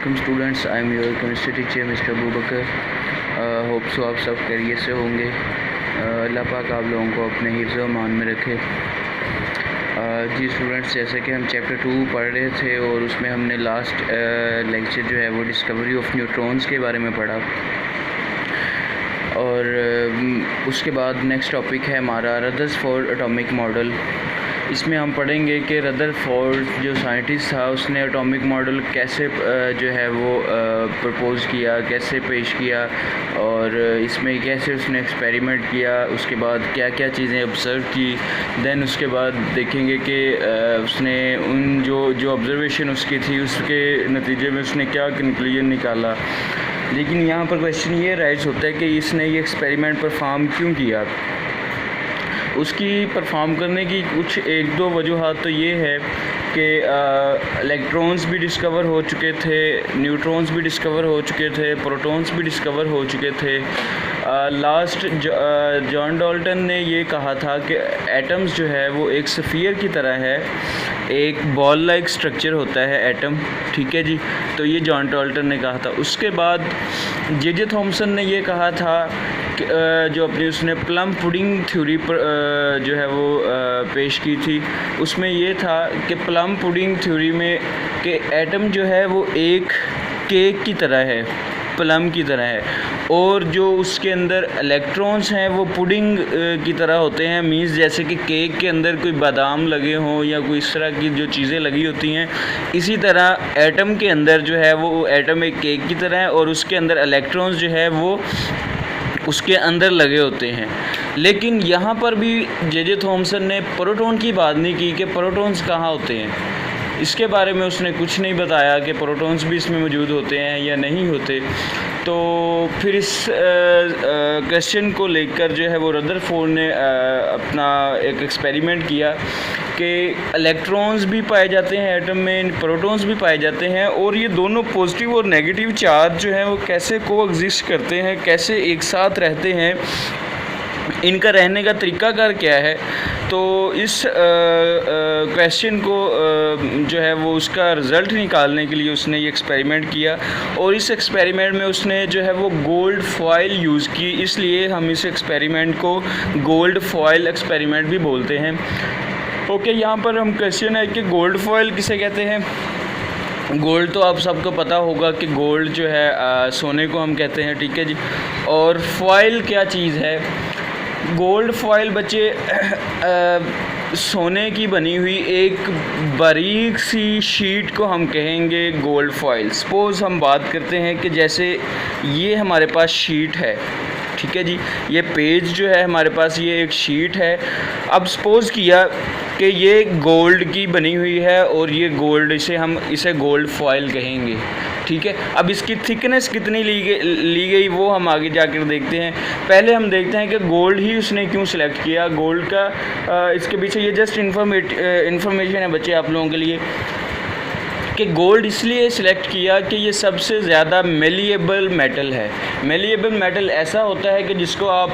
Welcome students, I am your chemistry teacher mister Abubakar. Hope so आप सब खैरियत से होंगे। अल्लाह पाक आप लोगों को अपने हिफ्ज़ व अमान में रखे। जी स्टूडेंट्स, जैसे कि हम चैप्टर 2 पढ़ रहे थे और उसमें हमने लास्ट लेक्चर जो है वो डिस्कवरी ऑफ न्यूट्रॉन्स के बारे में पढ़ा। और उसके बाद नेक्स्ट टॉपिक है हमारा रदरफोर्ड एटॉमिक मॉडल। इसमें हम पढ़ेंगे कि रदरफोर्ड जो साइंटिस्ट था उसने एटॉमिक मॉडल कैसे जो है वो प्रपोज़ किया, कैसे पेश किया और इसमें कैसे उसने एक्सपेरिमेंट किया, उसके बाद क्या क्या चीज़ें ऑब्ज़र्व की। देन उसके बाद देखेंगे कि उसने उन जो ऑब्ज़र्वेशन उसकी थी उसके नतीजे में उसने क्या कंक्लूजन निकाला। लेकिन यहाँ पर क्वेश्चन ये राइज होता है कि इसने ये एक्सपेरिमेंट परफॉर्म क्यों किया। उसकी परफॉर्म करने की कुछ एक दो वजूहात तो ये है कि इलेक्ट्रॉन्स भी डिस्कवर हो चुके थे, न्यूट्रॉन्स भी डिस्कवर हो चुके थे, प्रोटॉन्स भी डिस्कवर हो चुके थे। लास्ट जॉन डाल्टन ने ये कहा था कि एटम्स जो है वो एक स्फीयर की तरह है, एक बॉल लाइक स्ट्रक्चर होता है एटम, ठीक है जी। तो ये जॉन डाल्टन ने कहा था। उसके बाद जे थॉमसन ने ये कहा था कि जो अपनी उसने प्लम पुडिंग थ्योरी पर जो है वो पेश की थी, उसमें ये था कि प्लम पुडिंग थ्योरी में कि एटम जो है वो एक केक की तरह है, प्लम की तरह है, और जो उसके अंदर इलेक्ट्रॉन्स हैं वो पुडिंग की तरह होते हैं। मीन्स जैसे कि केक के अंदर कोई बादाम लगे हों या कोई इस तरह की जो चीज़ें लगी होती हैं, इसी तरह एटम के अंदर जो है वो एटम एक केक की तरह है और उसके अंदर इलेक्ट्रॉन्स जो है वो उसके अंदर लगे होते हैं। लेकिन यहाँ पर भी जे थॉमसन ने प्रोटॉन की बात नहीं की कि प्रोटॉन्स कहाँ होते हैं। इसके बारे में उसने कुछ नहीं बताया कि प्रोटॉन्स भी इसमें मौजूद होते हैं या नहीं होते। तो फिर इस क्वेश्चन को लेकर जो है वो रदरफोर्ड ने अपना एक एक्सपेरिमेंट किया कि इलेक्ट्रॉन्स भी पाए जाते हैं एटम में, प्रोटॉन्स भी पाए जाते हैं, और ये दोनों पॉजिटिव और नेगेटिव चार्ज जो हैं वो कैसे कोएग्जिस्ट करते हैं, कैसे एक साथ रहते हैं, इनका रहने का तरीक़ाकार क्या है। तो इस क्वेश्चन को जो है वो उसका रिज़ल्ट निकालने के लिए उसने ये एक्सपेरिमेंट किया, और इस एक्सपेरिमेंट में उसने जो है वो गोल्ड फॉइल यूज़ की, इसलिए हम इस एक्सपेरिमेंट को गोल्ड फॉइल एक्सपेरिमेंट भी बोलते हैं। ओके, यहाँ पर हम क्वेश्चन है कि गोल्ड फॉइल किसे कहते हैं। गोल्ड तो आप सबको पता होगा कि गोल्ड जो है सोने को हम कहते हैं, ठीक है जी। और फॉइल क्या चीज़ है। गोल्ड फॉइल बच्चे सोने की बनी हुई एक बारीक सी शीट को हम कहेंगे गोल्ड फॉइल। सपोज़ हम बात करते हैं कि जैसे ये हमारे पास शीट है, ठीक है जी, ये पेज जो है हमारे पास ये एक शीट है। अब सपोज़ किया कि ये गोल्ड की बनी हुई है और ये गोल्ड, इसे गोल्ड फॉइल कहेंगे, ठीक है। अब इसकी थिकनेस कितनी ली गई वो हम आगे जाकर देखते हैं। पहले हम देखते हैं कि गोल्ड ही उसने क्यों सिलेक्ट किया। गोल्ड का इसके पीछे ये जस्ट इन्फॉर्मेशन है बच्चे आप लोगों के लिए कि गोल्ड इसलिए सिलेक्ट किया कि ये सबसे ज़्यादा मेलिएबल मेटल है। मेलिएबल मेटल ऐसा होता है कि जिसको आप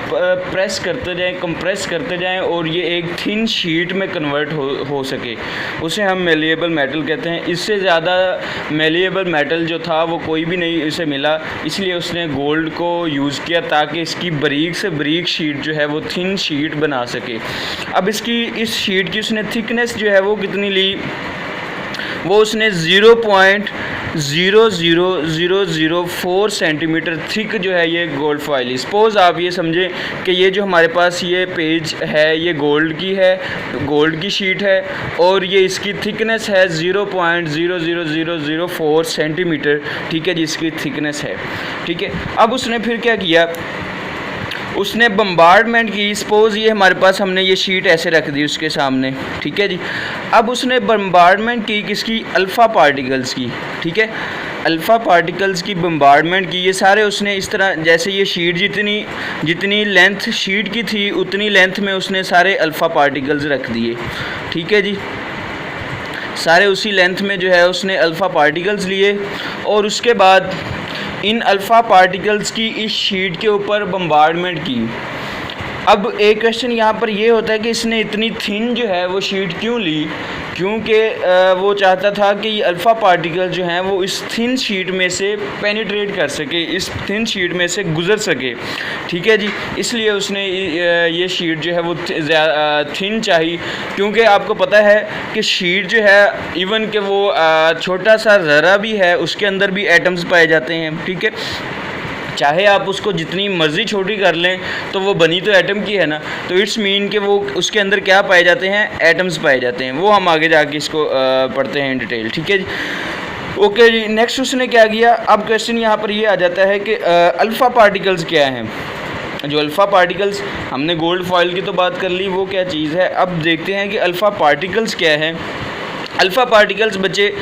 प्रेस करते जाएं, कंप्रेस करते जाएं और ये एक थिन शीट में कन्वर्ट हो सके, उसे हम मेलिएबल मेटल कहते हैं। इससे ज़्यादा मेलिएबल मेटल जो था वो कोई भी नहीं उसे मिला, इसलिए उसने गोल्ड को यूज़ किया ताकि इसकी बारीक से बारीक शीट जो है वो थिन शीट बना सके। अब इस शीट की उसने थिकनेस जो है वो कितनी ली, वो उसने 0.00004 सेंटीमीटर थिक जो है ये गोल्ड फॉइल। सपोज़ आप ये समझें कि ये जो हमारे पास ये पेज है ये गोल्ड की है, गोल्ड की शीट है, और ये इसकी थिकनेस है 0.00004 सेंटीमीटर, ठीक है जी, इसकी थिकनेस है, ठीक है। अब उसने फिर क्या किया, उसने बम्बार्डमेंट की। सपोज़ ये हमारे पास हमने ये शीट ऐसे रख दी उसके सामने, ठीक है जी। अब उसने बम्बार्डमेंट की किसकी, अल्फ़ा पार्टिकल्स की, ठीक है, अल्फ़ा पार्टिकल्स की बम्बार्डमेंट की। ये सारे उसने इस तरह, जैसे ये शीट जितनी लेंथ शीट की थी उतनी लेंथ में उसने सारे अल्फ़ा पार्टिकल्स रख दिए, ठीक है जी। सारे उसी लेंथ में जो है उसने अल्फ़ा पार्टिकल्स लिए, और उसके बाद इन अल्फ़ा पार्टिकल्स की इस शीट के ऊपर बम्बार्डमेंट की। अब एक क्वेश्चन यहाँ पर ये होता है कि इसने इतनी थिन जो है वो शीट क्यों ली, क्योंकि वो चाहता था कि ये अल्फ़ा पार्टिकल जो हैं वो इस थिन शीट में से पेनिट्रेट कर सके, इस थिन शीट में से गुज़र सके, ठीक है जी। इसलिए उसने ये शीट जो है वो थिन चाहिए, क्योंकि आपको पता है कि शीट जो है इवन कि वो छोटा सा ज़रा भी है उसके अंदर भी एटम्स पाए जाते हैं, ठीक है। चाहे आप उसको जितनी मर्ज़ी छोटी कर लें तो वो बनी तो एटम की है ना, तो इट्स मीन कि वो उसके अंदर क्या पाए जाते हैं, एटम्स पाए जाते हैं। वो हम आगे जाके इसको पढ़ते हैं इन डिटेल, ठीक है जी। ओके जी, नेक्स्ट उसने क्या किया। अब क्वेश्चन यहाँ पर ये आ जाता है कि अल्फ़ा पार्टिकल्स क्या हैं। जो अल्फ़ा पार्टिकल्स, हमने गोल्ड फॉइल की तो बात कर ली, वो क्या चीज़ है। अब देखते हैं कि अल्फ़ा पार्टिकल्स क्या है। अल्फ़ा पार्टिकल्स बच्चे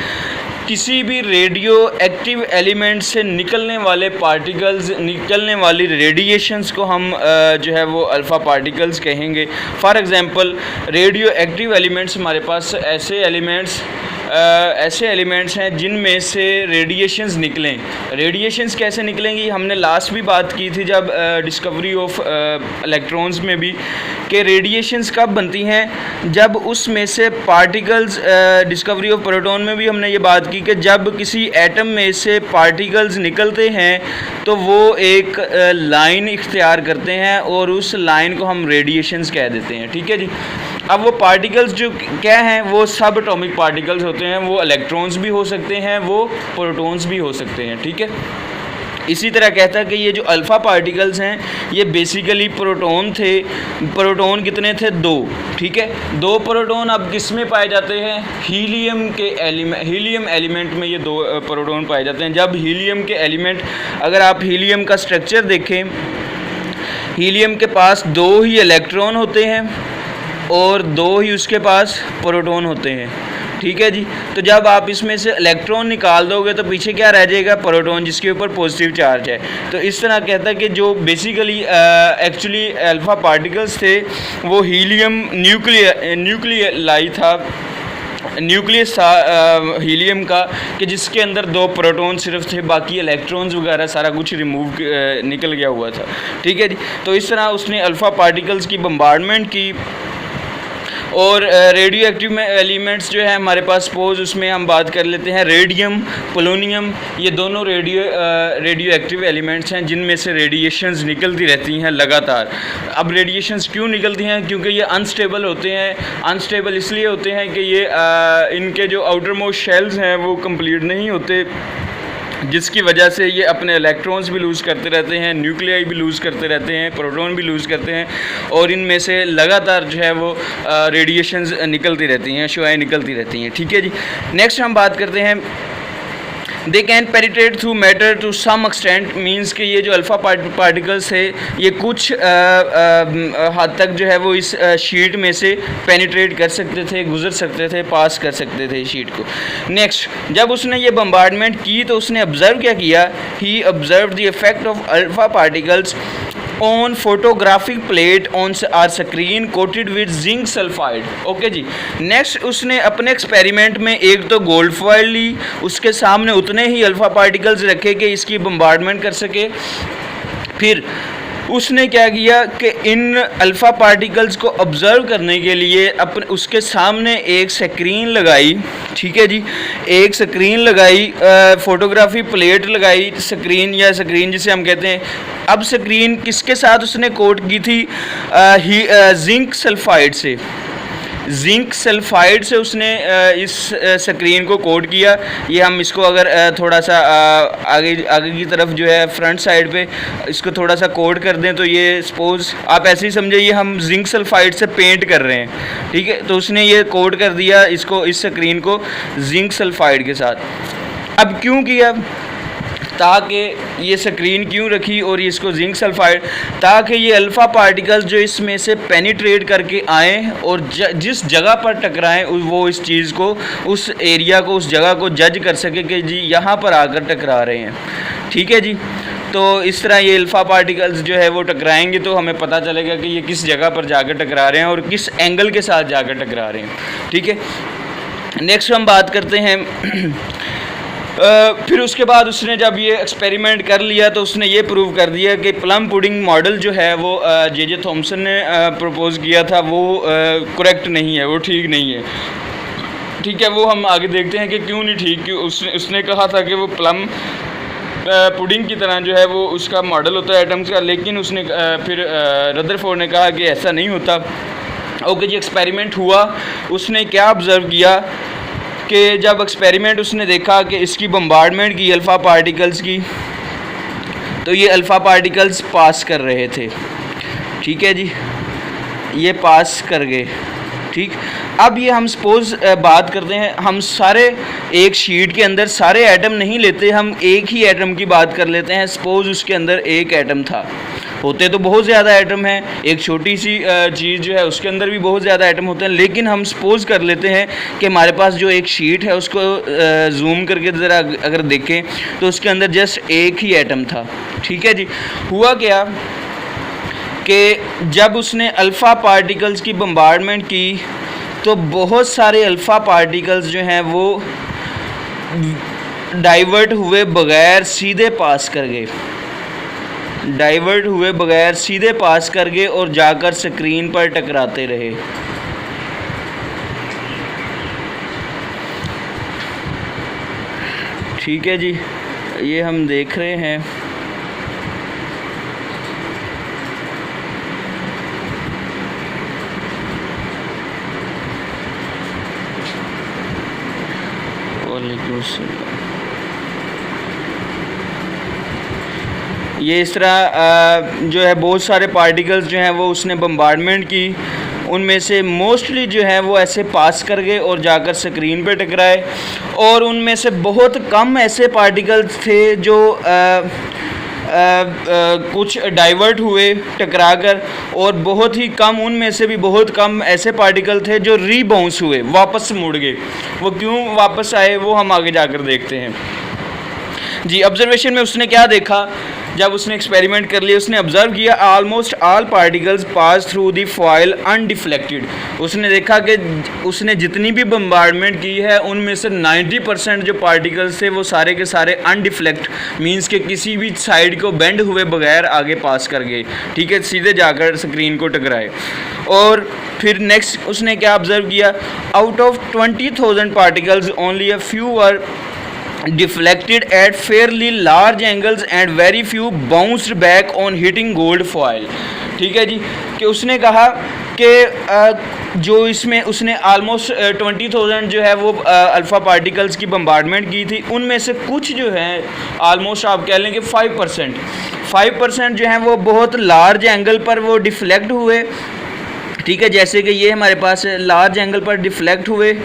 किसी भी रेडियो एक्टिव एलिमेंट से निकलने वाले पार्टिकल्स, निकलने वाली रेडिएशंस को हम जो है वो अल्फ़ा पार्टिकल्स कहेंगे। For example radio active elements, हमारे पास ऐसे एलिमेंट्स हैं जिनमें से रेडिएशंस निकलें। रेडिएशंस कैसे निकलेंगी, हमने लास्ट भी बात की थी जब डिस्कवरी ऑफ इलेक्ट्रॉन्स में भी, कि रेडिएशंस कब बनती हैं, जब उसमें से पार्टिकल्स, डिस्कवरी ऑफ प्रोटॉन में भी हमने ये बात की कि जब किसी एटम में से पार्टिकल्स निकलते हैं तो वो एक लाइन इख्तियार करते हैं और उस लाइन को हम रेडिएशंस कह देते हैं, ठीक है जी। अब वो पार्टिकल्स जो क्या हैं, वो सब एटॉमिक पार्टिकल्स होते हैं। वो इलेक्ट्रॉन्स भी हो सकते हैं, वो प्रोटॉन्स भी हो सकते हैं, ठीक है। इसी तरह कहता है कि ये जो अल्फ़ा पार्टिकल्स हैं ये बेसिकली प्रोटॉन थे। प्रोटॉन कितने थे, 2, ठीक है। 2 प्रोटॉन अब किस में पाए जाते हैं, हीलियम के हीलियम एलिमेंट में ये 2 प्रोटॉन पाए जाते हैं। जब हीलियम के एलिमेंट, अगर आप हीलियम का स्ट्रक्चर देखें, हीलियम के पास 2 ही इलेक्ट्रॉन होते हैं और 2 ही उसके पास प्रोटॉन होते हैं, ठीक है जी। तो जब आप इसमें से इलेक्ट्रॉन निकाल दोगे तो पीछे क्या रह जाएगा, प्रोटॉन, जिसके ऊपर पॉजिटिव चार्ज है। तो इस तरह कहता है कि जो बेसिकली एक्चुअली अल्फ़ा पार्टिकल्स थे वो हीलियम न्यूक्लियाई था, न्यूक्लियस था हीलियम का, कि जिसके अंदर 2 प्रोटॉन सिर्फ थे, बाकी इलेक्ट्रॉन्स वगैरह सारा कुछ रिमूव निकल गया हुआ था, ठीक है जी। तो इस तरह उसने अल्फ़ा पार्टिकल्स की बम्बार्डमेंट की। और रेडियो एक्टिव एलिमेंट्स जो है हमारे पास, सपोज उसमें हम बात कर लेते हैं रेडियम, पोलोनियम, ये दोनों रेडियो एक्टिव एलिमेंट्स हैं जिनमें से रेडिएशंस निकलती रहती हैं लगातार। अब रेडिएशंस क्यों निकलती हैं, क्योंकि ये अनस्टेबल होते हैं। अनस्टेबल इसलिए होते हैं कि ये इनके जो आउटर मोस्ट शेल्स हैं वो कंप्लीट नहीं होते, जिसकी वजह से ये अपने इलेक्ट्रॉन्स भी लूज़ करते रहते हैं, न्यूक्लियाई भी लूज़ करते रहते हैं, प्रोटॉन भी लूज़ करते हैं, और इनमें से लगातार जो है वो रेडिएशंस निकलती रहती हैं, शुआएँ निकलती रहती हैं, ठीक है जी। नेक्स्ट हम बात करते हैं, they can penetrate through matter to some extent, means कि ये जो अल्फ़ा पार्टिकल्स है ये कुछ हद तक जो है वो इस शीट में से पेनिट्रेट कर सकते थे, गुजर सकते थे, पास कर सकते थे शीट को। नेक्स्ट, जब उसने ये बम्बार्डमेंट की तो उसने ऑब्ज़र्व क्या किया, he observe the effect of alpha particles on photographic plate on or screen coated with zinc sulphide. Okay जी। नेक्स्ट उसने अपने एक्सपेरिमेंट में एक तो गोल्ड फॉइल ली, उसके सामने उतने ही अल्फ़ा पार्टिकल्स रखे कि इसकी बम्बार्डमेंट कर सके। फिर उसने क्या किया कि इन अल्फ़ा पार्टिकल्स को ऑब्ज़र्व करने के लिए उसके सामने एक स्क्रीन लगाई, ठीक है जी, एक स्क्रीन लगाई, फ़ोटोग्राफी प्लेट लगाई, स्क्रीन जिसे हम कहते हैं। अब स्क्रीन किसके साथ उसने कोट की थी, जिंक सल्फाइड से। जिंक सल्फाइड से उसने इस स्क्रीन को कोट किया। ये हम इसको अगर थोड़ा सा आगे की तरफ जो है फ्रंट साइड पे इसको थोड़ा सा कोट कर दें तो ये सपोज आप ऐसे ही समझे ये हम जिंक सल्फाइड से पेंट कर रहे हैं, ठीक है। तो उसने ये कोट कर दिया इसको, इस स्क्रीन को जिंक सल्फाइड के साथ। अब क्यों किया, ताकि ये स्क्रीन क्यों रखी और ये इसको जिंक सल्फाइड, ताकि ये अल्फ़ा पार्टिकल्स जो इसमें से पेनिट्रेट करके आएँ और जिस जगह पर टकराएं वो इस चीज़ को, उस एरिया को, उस जगह को जज कर सके कि जी यहाँ पर आकर टकरा रहे हैं, ठीक है जी। तो इस तरह ये अल्फ़ा पार्टिकल्स जो है वो टकराएंगे तो हमें पता चलेगा कि ये किस जगह पर जाकर टकरा रहे हैं और किस एंगल के साथ जाकर टकरा रहे हैं, ठीक है। नेक्स्ट हम बात करते हैं फिर उसके बाद उसने जब ये एक्सपेरिमेंट कर लिया तो उसने ये प्रूव कर दिया कि प्लम पुडिंग मॉडल जो है वो जे थॉमसन ने प्रपोज़ किया था वो करेक्ट नहीं है, वो ठीक नहीं है। ठीक है, वो हम आगे देखते हैं कि क्यों नहीं ठीक, क्यों उसने कहा था कि वो प्लम पुडिंग की तरह जो है वो उसका मॉडल होता है एटम्स का, लेकिन उसने फिर रदरफोर्ड ने कहा कि ऐसा नहीं होता। ओके जी, एक्सपेरिमेंट हुआ। उसने क्या ऑब्ज़र्व किया कि जब एक्सपेरिमेंट उसने देखा कि इसकी बम्बार्डमेंट की अल्फ़ा पार्टिकल्स की, तो ये अल्फ़ा पार्टिकल्स पास कर रहे थे। ठीक है जी, ये पास कर गए। ठीक, अब ये हम सपोज़ बात करते हैं, हम सारे एक शीट के अंदर सारे एटम नहीं लेते, हम एक ही एटम की बात कर लेते हैं। सपोज़ उसके अंदर एक एटम था, होते तो बहुत ज़्यादा एटम हैं, एक छोटी सी चीज़ जो है उसके अंदर भी बहुत ज़्यादा एटम होते हैं, लेकिन हम सपोज़ कर लेते हैं कि हमारे पास जो एक शीट है उसको जूम करके ज़रा अगर देखें तो उसके अंदर जस्ट एक ही एटम था। ठीक है जी, हुआ क्या कि जब उसने अल्फ़ा पार्टिकल्स की बम्बार्डमेंट की तो बहुत सारे अल्फ़ा पार्टिकल्स जो हैं वो डाइवर्ट हुए बग़ैर सीधे पास कर गए, डाइवर्ट हुए बग़ैर सीधे पास कर गए और जाकर स्क्रीन पर टकराते रहे। ठीक है जी, ये हम देख रहे हैं। ये इस तरह जो है बहुत सारे पार्टिकल्स जो हैं वो उसने बम्बार्डमेंट की, उनमें से मोस्टली जो है वो ऐसे पास कर गए और जाकर स्क्रीन पे टकराए, और उनमें से बहुत कम ऐसे पार्टिकल्स थे जो कुछ डाइवर्ट हुए टकराकर, और बहुत ही कम, उनमें से भी बहुत कम ऐसे पार्टिकल थे जो रीबाउंस हुए, वापस मुड़ गए। वो क्यों वापस आए वो हम आगे जाकर देखते हैं जी। ऑब्जर्वेशन में उसने क्या देखा, जब उसने एक्सपेरिमेंट कर लिया, उसने ऑब्ज़र्व किया almost all particles pass through the foil undeflected. उसने देखा कि उसने जितनी भी बम्बार्डमेंट की है उनमें से 90% जो पार्टिकल्स थे वो सारे के सारे अनडिफ्लेक्ट, मींस के किसी भी साइड को बेंड हुए बगैर आगे पास कर गए। ठीक है, सीधे जाकर स्क्रीन को टकराए। और फिर नेक्स्ट उसने क्या ऑब्ज़र्व किया, out of 20,000 particles only a few are deflected at fairly large angles and very few bounced back on hitting gold foil। ठीक है जी, कि उसने कहा कि जो इसमें उसने आलमोस्ट 20,000 जो है वो अल्फ़ा पार्टिकल्स की बम्बार्डमेंट की थी, उनमें से कुछ जो है आलमोस्ट आप कह लें कि 5% जो हैं वो बहुत लार्ज एंगल पर वो डिफ्लेक्ट हुए। ठीक है, जैसे कि ये हमारे पास लार्ज एंगल पर डिफ्लेक्ट हुए।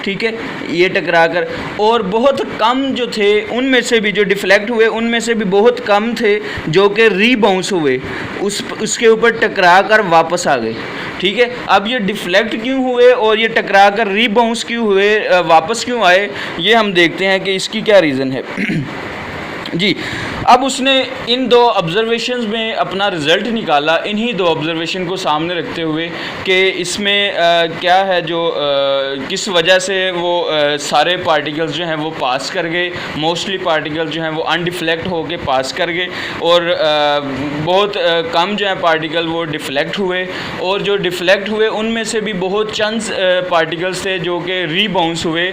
ठीक है, ये टकरा कर, और बहुत कम जो थे उनमें से भी जो डिफ्लेक्ट हुए उनमें से भी बहुत कम थे जो कि रीबाउंस हुए, उसके ऊपर टकरा कर वापस आ गए। ठीक है, अब ये डिफ्लेक्ट क्यों हुए और ये टकरा कर रीबाउंस क्यों हुए, वापस क्यों आए, ये हम देखते हैं कि इसकी क्या रीज़न है जी। अब उसने इन दो ऑब्ज़र्वेशंस में अपना रिज़ल्ट निकाला, इन्हीं दो ऑब्ज़र्वेशन को सामने रखते हुए कि इसमें क्या है जो किस वजह से वो सारे पार्टिकल्स जो हैं वो पास कर गए, मोस्टली पार्टिकल्स जो हैं वो अनडिफ्लेक्ट होके पास कर गए, और बहुत कम जो है पार्टिकल वो डिफ्लेक्ट हुए, और जो डिफ्लेक्ट हुए उनमें से भी बहुत चंद पार्टिकल्स थे जो कि रीबाउंस हुए,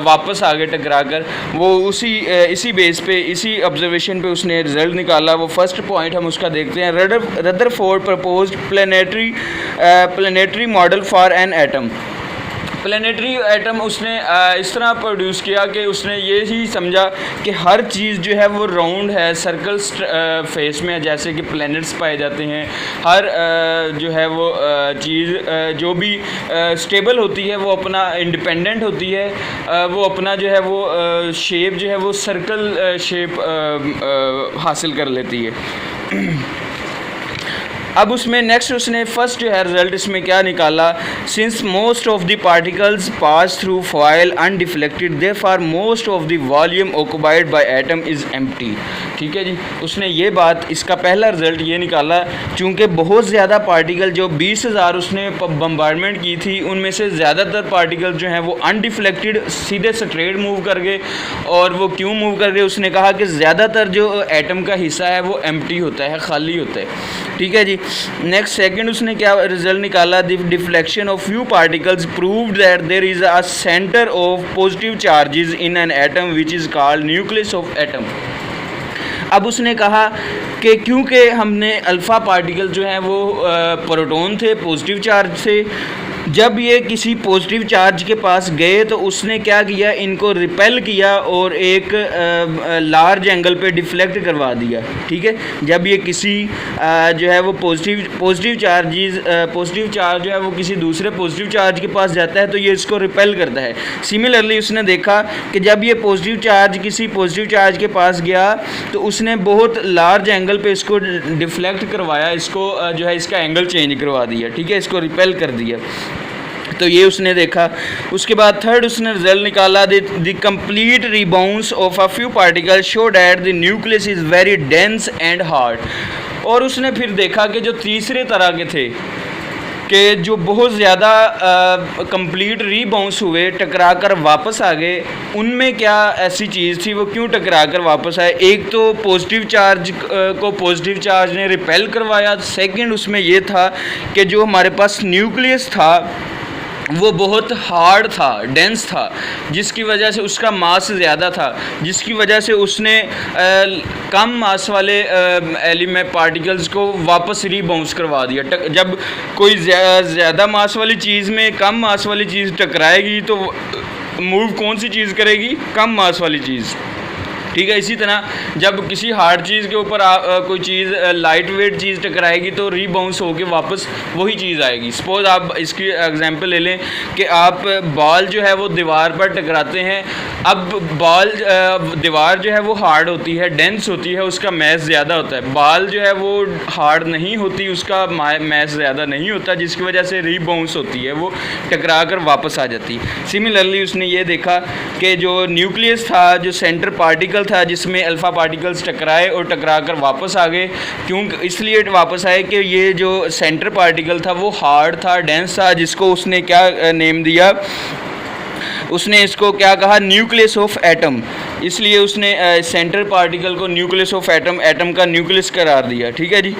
वापस आगे टकरा कर। वो इसी बेस पे, इसी ऑब्जर्वेशन पे उसने रिज़ल्ट निकाला। वो फर्स्ट पॉइंट हम उसका देखते हैं, Rutherford proposed planetary model for an atom. Planetary atom उसने इस तरह प्रोड्यूस किया कि उसने ये ही समझा कि हर चीज़ जो है वो राउंड है, सर्कल फेस में है, जैसे कि प्लैनेट्स पाए जाते हैं। हर जो है वो चीज़ जो भी स्टेबल होती है वो अपना इंडिपेंडेंट होती है, वो अपना जो है वो शेप जो है वो सर्कल शेप हासिल कर लेती है। अब उसमें नेक्स्ट उसने फर्स्ट जो है रिज़ल्ट इसमें क्या निकाला, since most of the particles pass through foil undeflected therefore most of the volume occupied by atom is empty. ठीक है जी। उसने ये बात, इसका पहला रिज़ल्ट ये निकाला, चूँकि बहुत ज़्यादा पार्टिकल, जो 20,000 उसने बम्बार्डमेंट की थी, उनमें से ज़्यादातर पार्टिकल जो हैं वो अनडिफ्लेक्टेड सीधे स्ट्रेट मूव कर गए। और वो क्यों मूव कर गए, उसने कहा कि ज़्यादातर जो एटम का हिस्सा है वो एम्प्टी होता है, खाली होता है। ठीक है जी। नेक्स्ट सेकंड उसने क्या रिजल्ट निकाला, the deflection of few particles proved that there is a centre of positive charges in an atom which is called nucleus of atom. अब उसने कहा कि क्योंकि हमने अल्फ़ा पार्टिकल जो हैं वो प्रोटॉन थे, पॉजिटिव चार्ज थे, जब ये किसी पॉजिटिव चार्ज के पास गए तो उसने क्या किया, इनको रिपेल किया और एक लार्ज एंगल पे डिफ्लेक्ट करवा दिया। ठीक है, जब ये किसी जो है वो पॉजिटिव चार्ज जो है वो किसी दूसरे पॉजिटिव चार्ज के पास जाता है तो ये इसको रिपेल करता है। सिमिलरली उसने देखा कि जब ये पॉजिटिव चार्ज किसी पॉजिटिव चार्ज के पास गया तो उसने बहुत लार्ज एंगल पे इसको डिफ्लेक्ट करवाया, इसको जो है इसका एंगल चेंज करवा दिया। ठीक है, इसको रिपेल कर दिया। तो ये उसने देखा। उसके बाद थर्ड उसने रिजल्ट निकाला, the complete rebounce of a few particle show that the nucleus is very dense and hard. और उसने फिर देखा कि जो तीसरे तरह के थे कि जो बहुत ज़्यादा कंप्लीट रीबाउंस हुए, टकरा कर वापस आ गए, उनमें क्या ऐसी चीज़ थी, वो क्यों टकरा कर वापस आए। एक तो पॉजिटिव चार्ज को पॉजिटिव चार्ज ने रिपेल करवाया। सेकंड उसमें ये था कि जो हमारे पास न्यूक्लियस था वो बहुत हार्ड था, डेंस था, जिसकी वजह से उसका मास ज़्यादा था, जिसकी वजह से उसने कम मास वाले एलिमेंट पार्टिकल्स को वापस रीबाउंस करवा दिया। जब कोई ज़्यादा मास वाली चीज़ में कम मास वाली चीज़ टकराएगी तो मूव कौन सी चीज़ करेगी, कम मास वाली चीज़। ठीक है, इसी तरह जब किसी हार्ड चीज़ के ऊपर कोई चीज़ लाइट वेट चीज़ टकराएगी तो रीबाउंस होकर वापस वही चीज़ आएगी। सपोज़ आप इसकी एग्जांपल ले लें कि आप बॉल जो है वो दीवार पर टकराते हैं। अब बॉल दीवार जो है वो हार्ड होती है, डेंस होती है, उसका मैस ज़्यादा होता है। बॉल जो है वो हार्ड नहीं होती, उसका मैस ज़्यादा नहीं होता, जिसकी वजह से रीबाउंस होती है, वो टकरा कर वापस आ जाती है। सिमिलरली उसने ये देखा कि जो न्यूक्लियस था, जो सेंटर पार्टिकल था, जिसमें अल्फ़ा पार्टिकल्स टकराए और टकरा कर वापस आ गए। क्यों इसलिए वापस आए कि ये जो सेंटर पार्टिकल था वो हार्ड था, डेंस था, जिसको उसने क्या नेम दिया, उसने इसको क्या कहा, न्यूक्लियस ऑफ एटम। इसलिए उसने सेंटर पार्टिकल को न्यूक्लियस ऑफ एटम, एटम का न्यूक्लियस करार दिया। ठीक है जी।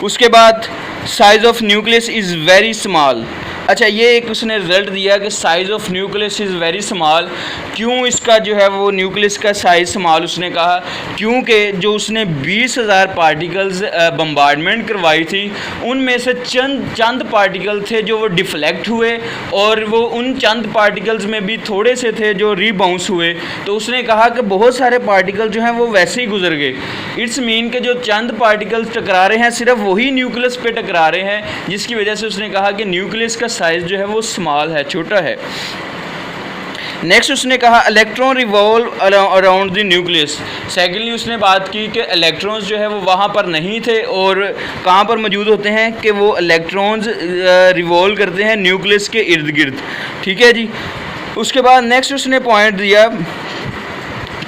उसके बाद size of nucleus is very small. अच्छा, ये एक उसने रिज़ल्ट दिया कि size of nucleus is very small. क्यों इसका जो है वो न्यूक्लियस का साइज़ स्मॉल उसने कहा, क्योंकि जो उसने 20,000 पार्टिकल्स बम्बार्डमेंट करवाई थी, उनमें से चंद पार्टिकल थे जो वो डिफ्लेक्ट हुए, और वो उन चंद पार्टिकल्स में भी थोड़े से थे जो रीबाउंस हुए। तो उसने कहा कि बहुत सारे पार्टिकल जो हैं वो वैसे ही गुजर गए। इट्स मीन कि जो चंद पार्टिकल्स टकरा रहे हैं सिर्फ वही न्यूक्लियस पे टकरा रहे हैं, जिसकी वजह से उसने कहा कि न्यूक्लियस का साइज़ जो है वो स्मॉल है, छोटा है। नेक्स्ट उसने कहा electron revolve around the nucleus. Secondly उसने बात की कि इलेक्ट्रॉन्स जो है वो वहाँ पर नहीं थे, और कहाँ पर मौजूद होते हैं कि वो इलेक्ट्रॉन्स रिवॉल्व करते हैं न्यूक्लियस के इर्द गिर्द। ठीक है जी। उसके बाद नेक्स्ट उसने पॉइंट दिया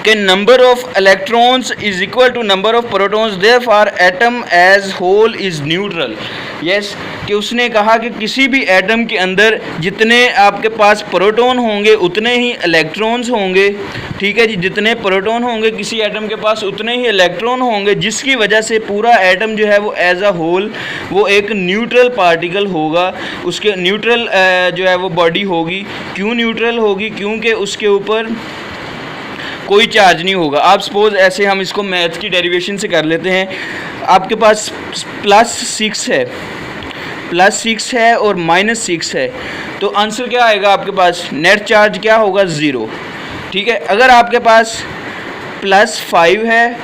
कि number of electrons is equal to number of protons, therefore atom as whole is neutral. Yes, कि उसने कहा कि किसी भी एटम के अंदर जितने आपके पास प्रोटॉन होंगे उतने ही इलेक्ट्रॉन्स होंगे। ठीक है जी, जितने प्रोटॉन होंगे किसी एटम के पास उतने ही इलेक्ट्रॉन होंगे, जिसकी वजह से पूरा एटम जो है वो एज अ होल वो एक न्यूट्रल पार्टिकल होगा। उसके न्यूट्रल जो है वो बॉडी होगी। क्यों न्यूट्रल होगी? क्योंकि उसके ऊपर कोई चार्ज नहीं होगा। आप सपोज़ ऐसे हम इसको मैथ की डेरिवेशन से कर लेते हैं। आपके पास +6 है और -6 है, तो आंसर क्या आएगा आपके पास? नेट चार्ज क्या होगा? 0। ठीक है। अगर आपके पास +5 है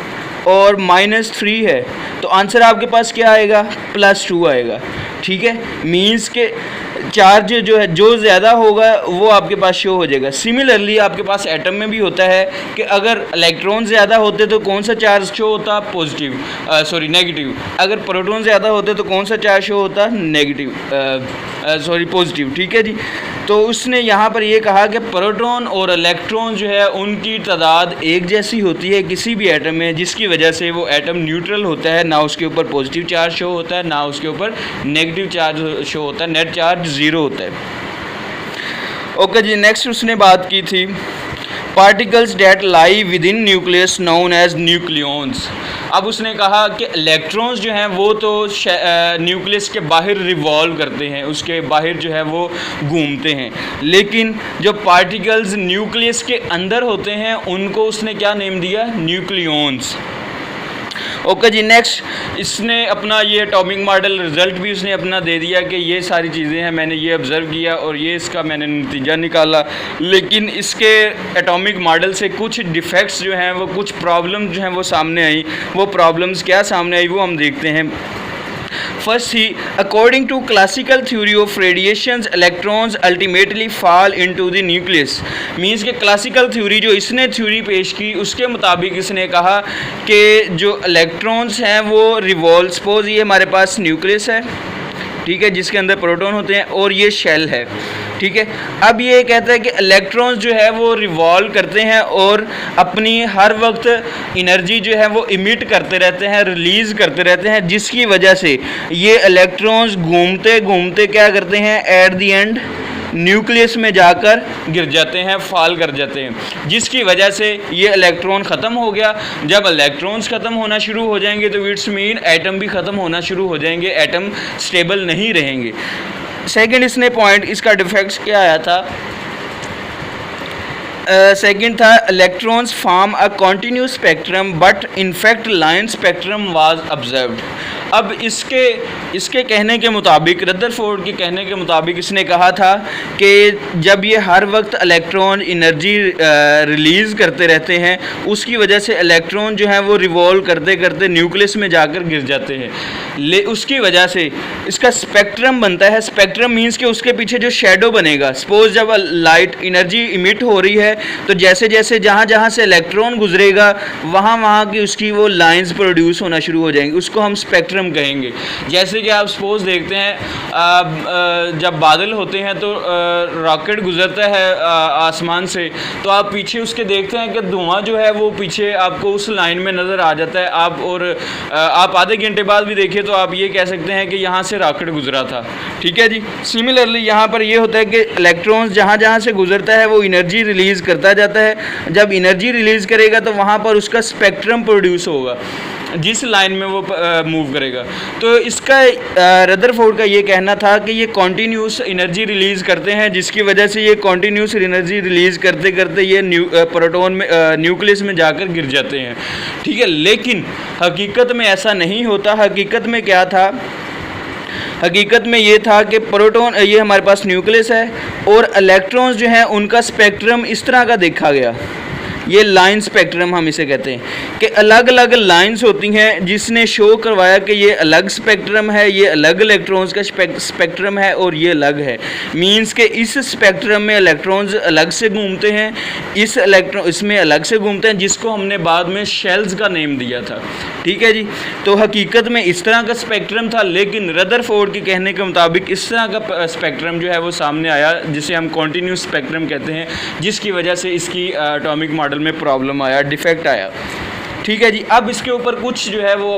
और -3 है तो आंसर आपके पास क्या आएगा? +2 आएगा। ठीक है, मीन्स के चार्ज जो है जो ज़्यादा होगा वो आपके पास शो हो जाएगा। सिमिलरली आपके पास एटम में भी होता है कि अगर इलेक्ट्रॉन ज़्यादा होते तो कौन सा चार्ज शो होता? नेगेटिव। अगर प्रोटॉन ज़्यादा होते तो कौन सा चार्ज शो होता? नेगेटिव। सॉरी पॉजिटिव, ठीक है जी। तो उसने यहाँ पर ये कहा कि प्रोटॉन और इलेक्ट्रॉन जो है उनकी तादाद एक जैसी होती है किसी भी एटम में, जिसकी वजह से वो एटम न्यूट्रल होता है, ना उसके ऊपर पॉजिटिव चार्ज शो होता है ना उसके ऊपर नेगेटिव चार्ज शो होता है, नेट चार्ज ज़ीरो होता है। ओके जी, नेक्स्ट उसने बात की थी particles that lie within nucleus known as nucleons. अब उसने कहा कि इलेक्ट्रॉन्स जो हैं वो तो न्यूक्लियस के बाहर रिवॉल्व करते हैं, उसके बाहर जो है वो घूमते हैं, लेकिन जो पार्टिकल्स न्यूक्लियस के अंदर होते हैं उनको उसने क्या नेम दिया, न्यूक्लियॉन्स। ओके जी, नेक्स्ट इसने अपना ये एटॉमिक मॉडल रिज़ल्ट भी उसने अपना दे दिया कि ये सारी चीज़ें हैं, मैंने ये ऑब्ज़र्व किया और ये इसका मैंने नतीजा निकाला, लेकिन इसके एटॉमिक मॉडल से कुछ डिफेक्ट्स जो हैं वो, कुछ प्रॉब्लम जो हैं वो सामने आई। वो प्रॉब्लम्स क्या सामने आई वो हम देखते हैं। फर्स्ट ही, according to classical theory of radiations electrons ultimately fall into the nucleus. Means के क्लासिकल थ्योरी जो इसने थ्योरी पेश की उसके मुताबिक इसने कहा कि जो इलेक्ट्रॉन्स हैं वो रिवॉल्व, सपोज ये हमारे पास न्यूक्लियस है, ठीक है, जिसके अंदर प्रोटॉन होते हैं और ये शेल है, ठीक है। अब ये कहता है कि इलेक्ट्रॉन्स जो है वो रिवॉल्व करते हैं और अपनी हर वक्त एनर्जी जो है वो इमिट करते रहते हैं, रिलीज़ करते रहते हैं, जिसकी वजह से ये इलेक्ट्रॉन्स घूमते घूमते क्या करते हैं, एट द एंड न्यूक्लियस में जाकर गिर जाते हैं, फॉल कर जाते हैं, जिसकी वजह से ये इलेक्ट्रॉन ख़त्म हो गया। जब इलेक्ट्रॉन्स ख़त्म होना शुरू हो जाएंगे तो इट्स मीन एटम भी ख़त्म होना शुरू हो जाएंगे, एटम स्टेबल नहीं रहेंगे। सेकंड इसने पॉइंट, इसका डिफेक्ट्स क्या आया था, सेकंड था electrons form a continuous spectrum but in fact line spectrum was observed. अब इसके कहने के मुताबिक, रदरफोर्ड के कहने के मुताबिक इसने कहा था कि जब ये हर वक्त इलेक्ट्रॉन एनर्जी रिलीज़ करते रहते हैं उसकी वजह से इलेक्ट्रॉन जो है वो रिवॉल्व करते करते न्यूक्लियस में जाकर गिर जाते हैं, उसकी वजह से इसका स्पेक्ट्रम बनता है। स्पेक्ट्रम मीन्स कि उसके पीछे जो शेडो बनेगा, सपोज जब लाइट एनर्जी इमिट हो रही है तो जैसे जैसे जहाँ से इलेक्ट्रॉन गुजरेगा वहाँ की उसकी वो लाइंस प्रोड्यूस होना शुरू हो जाएंगी, उसको हम स्पेक्ट्रम कहेंगे। जैसे कि आप सपोज देखते हैं जब बादल होते हैं तो रॉकेट गुजरता है आसमान से, तो आप पीछे उसके देखते हैं कि धुआं जो है वो पीछे आपको उस लाइन में नज़र आ जाता है। आप आधे घंटे बाद भी देखिए तो आप ये कह सकते हैं कि यहाँ से रॉकेट गुजरा था, ठीक है जी। सिमिलरली यहाँ पर ये होता है कि इलेक्ट्रॉन्स जहाँ से गुजरता है वो एनर्जी रिलीज़ करता जाता है। जब एनर्जी रिलीज़ करेगा तो वहाँ पर उसका स्पेक्ट्रम प्रोड्यूस होगा जिस लाइन में वो मूव करेगा। तो इसका रदरफोर्ड का ये कहना था कि ये कॉन्टीन्यूस एनर्जी रिलीज़ करते हैं, जिसकी वजह से ये कॉन्टीन्यूस एनर्जी रिलीज़ करते करते ये प्रोटॉन में न्यूक्लियस में जाकर गिर जाते हैं, ठीक है। लेकिन हकीकत में ऐसा नहीं होता। हकीकत में क्या था, हकीकत में ये था कि प्रोटॉन, ये हमारे पास न्यूक्लियस है और इलेक्ट्रॉन्स जो हैं उनका स्पेक्ट्रम इस तरह का देखा गया, ये लाइन स्पेक्ट्रम हम इसे कहते हैं कि अलग अलग लाइंस होती हैं जिसने शो करवाया कि ये अलग स्पेक्ट्रम है, ये अलग इलेक्ट्रॉन्स का स्पेक्ट्रम है और ये अलग है। मींस के इस स्पेक्ट्रम में इलेक्ट्रॉन्स अलग से घूमते हैं, इसमें अलग से घूमते हैं, जिसको हमने बाद में शेल्स का नेम दिया था, ठीक है जी। तो हकीकत में इस तरह का स्पेक्ट्रम था, लेकिन रदरफोर्ड के कहने के मुताबिक इस तरह का स्पेक्ट्रम जो है वो सामने आया जिसे हम कॉन्टीन्यूस स्पेक्ट्रम कहते हैं, जिसकी वजह से इसकी एटॉमिक मॉडल में प्रॉब्लम आया, डिफेक्ट आया, ठीक है जी। अब इसके ऊपर कुछ जो है वो